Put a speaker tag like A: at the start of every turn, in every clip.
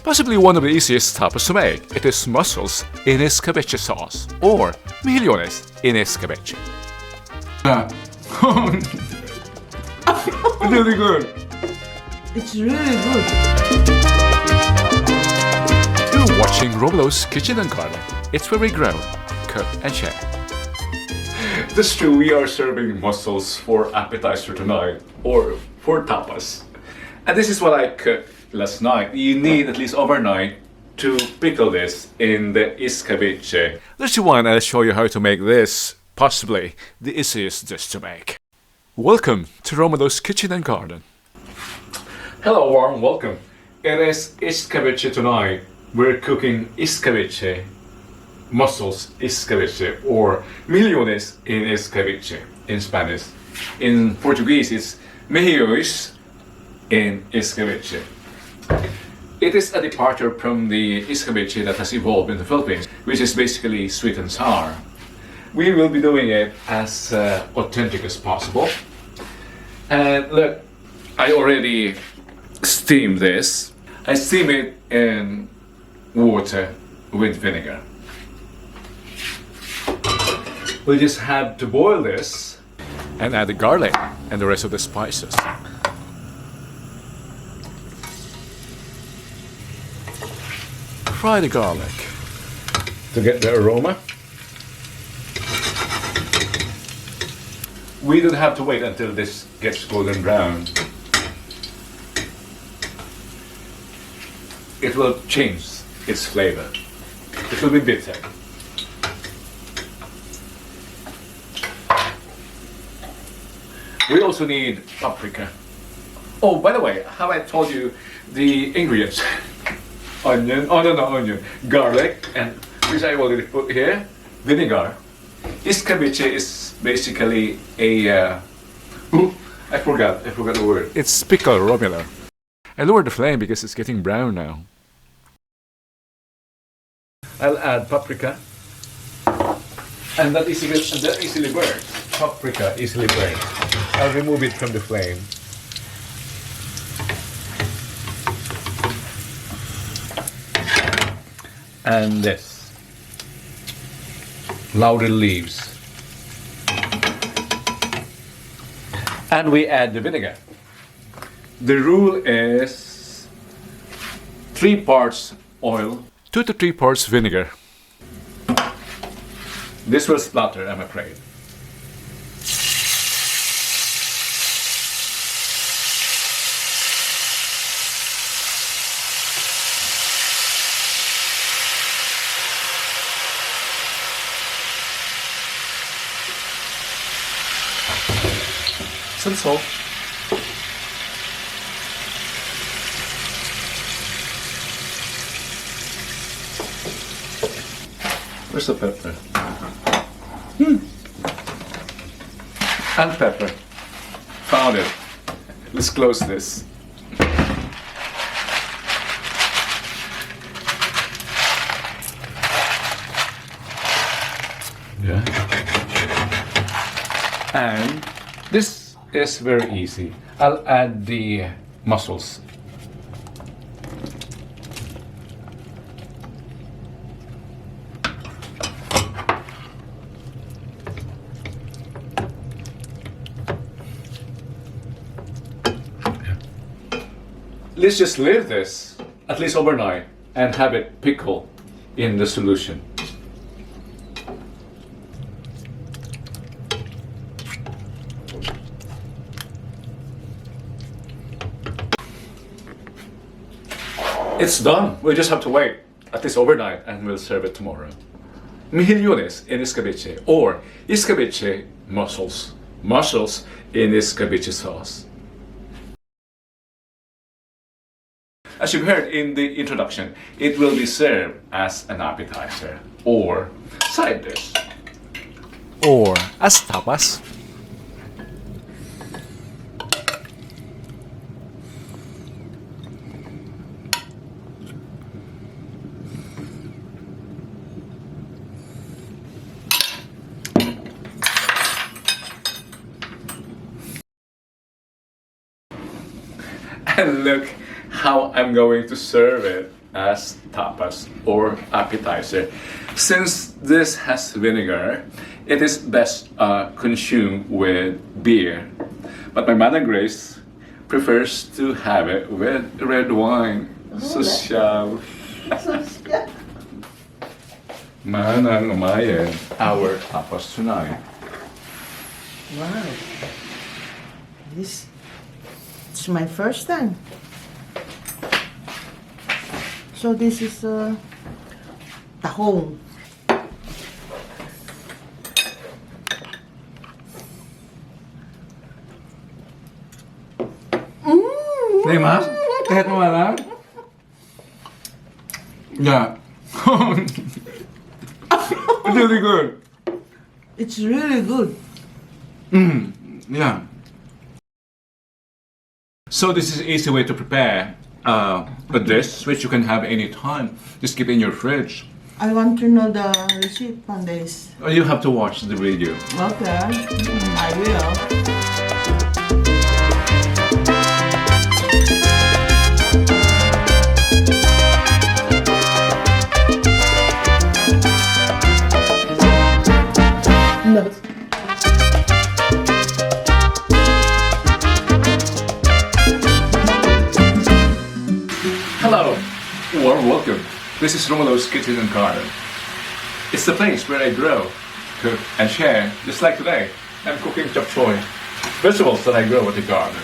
A: Possibly one of the easiest tapas to make. It is mussels in escabeche sauce, or mejillones in escabeche.
B: Really good.
C: It's really good.
A: You're watching Romulo's Kitchen and Garden. It's where we grow, cook and share. That's true, we are serving mussels for appetizer tonight, or for tapas. And this is what I cooked last night. You need at least overnight to pickle this in the escabeche. Let's do one and I'll show you how to make this, possibly the easiest dish to make. Welcome to Romulo's Kitchen and Garden. Hello, warm welcome. It is escabeche tonight. We're cooking escabeche, mussels escabeche, or mejillones in escabeche in Spanish. In Portuguese, it's mejillones in escabeche. It is a departure from the escabeche that has evolved in the Philippines, which is basically sweet and sour. We will be doing it as authentic as possible. And look, I already steamed this. I steam it in water with vinegar. We just have to boil this and add the garlic and the rest of the spices. Fry the garlic to get the aroma. We don't have to wait until this gets golden brown. It will change its flavor. It will be bitter. We also need paprika. Oh, by the way, have I told you the ingredients? Onion, onion, garlic, and which I already put here, vinegar. Escabeche is basically a I forgot the word. It's pickle, Romulo. I lowered the flame because it's getting brown now. I'll add paprika. And that easily burns. Paprika easily burns. I'll remove it from the flame. And this. Laurel leaves. And we add the vinegar. The rule is 3 parts oil, 2 to 3 parts vinegar. This will splatter, I'm afraid. Some salt. Where's the pepper? And pepper. Found it. Let's close this. Yeah. And this is very easy. I'll add the mussels. Let's just leave this at least overnight and have it pickle in the solution. It's done. We just have to wait at least overnight and we'll serve it tomorrow. Mejillones in escabeche, or escabeche mussels. Mussels in escabeche sauce. As you've heard in the introduction, it will be served as an appetizer, or side dish, or as tapas. And look how I'm going to serve it. as tapas or appetizer. Since this has vinegar, it is best consumed with beer. But my Madam Grace prefers to have it with red wine. Social.
C: Social.
A: Manang umayan, our tapas tonight.
C: Wow. It's my first time. So this is tahong.
A: Hey, Ma, kahit mo lang. Yeah. It's really good.
C: It's really good.
A: Yeah. So this is an easy way to prepare a dish which you can have any time. Just keep in your fridge.
C: I want to know the receipt on this.
A: You have to watch the video.
C: Okay, I will. No.
A: Hello, warm welcome. This is Romulo's Kitchen and Garden. It's the place where I grow, cook, and share. Just like today, I'm cooking chop choy, vegetables that I grow at the garden.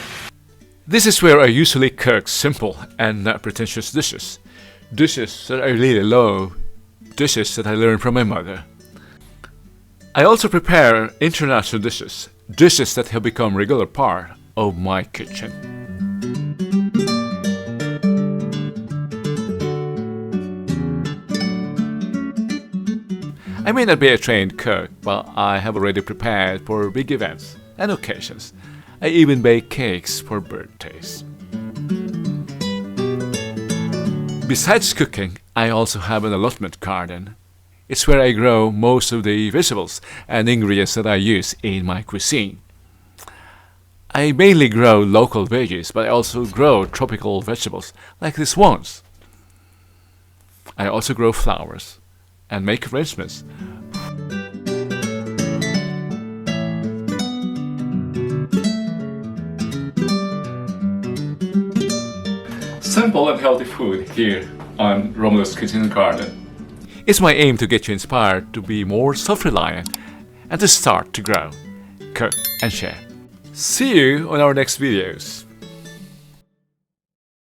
A: This is where I usually cook simple and not pretentious dishes. Dishes that I really love. Dishes that I learned from my mother. I also prepare international dishes. Dishes that have become regular part of my kitchen. I may not be a trained cook, but I have already prepared for big events and occasions. I even bake cakes for birthdays. Besides cooking, I also have an allotment garden. It's where I grow most of the vegetables and ingredients that I use in my cuisine. I mainly grow local veggies, but I also grow tropical vegetables like these ones. I also grow flowers and make arrangements. Simple and healthy food here on Romulo's Kitchen and Garden. It's my aim to get you inspired to be more self-reliant and to start to grow, cook and share. See you on our next videos.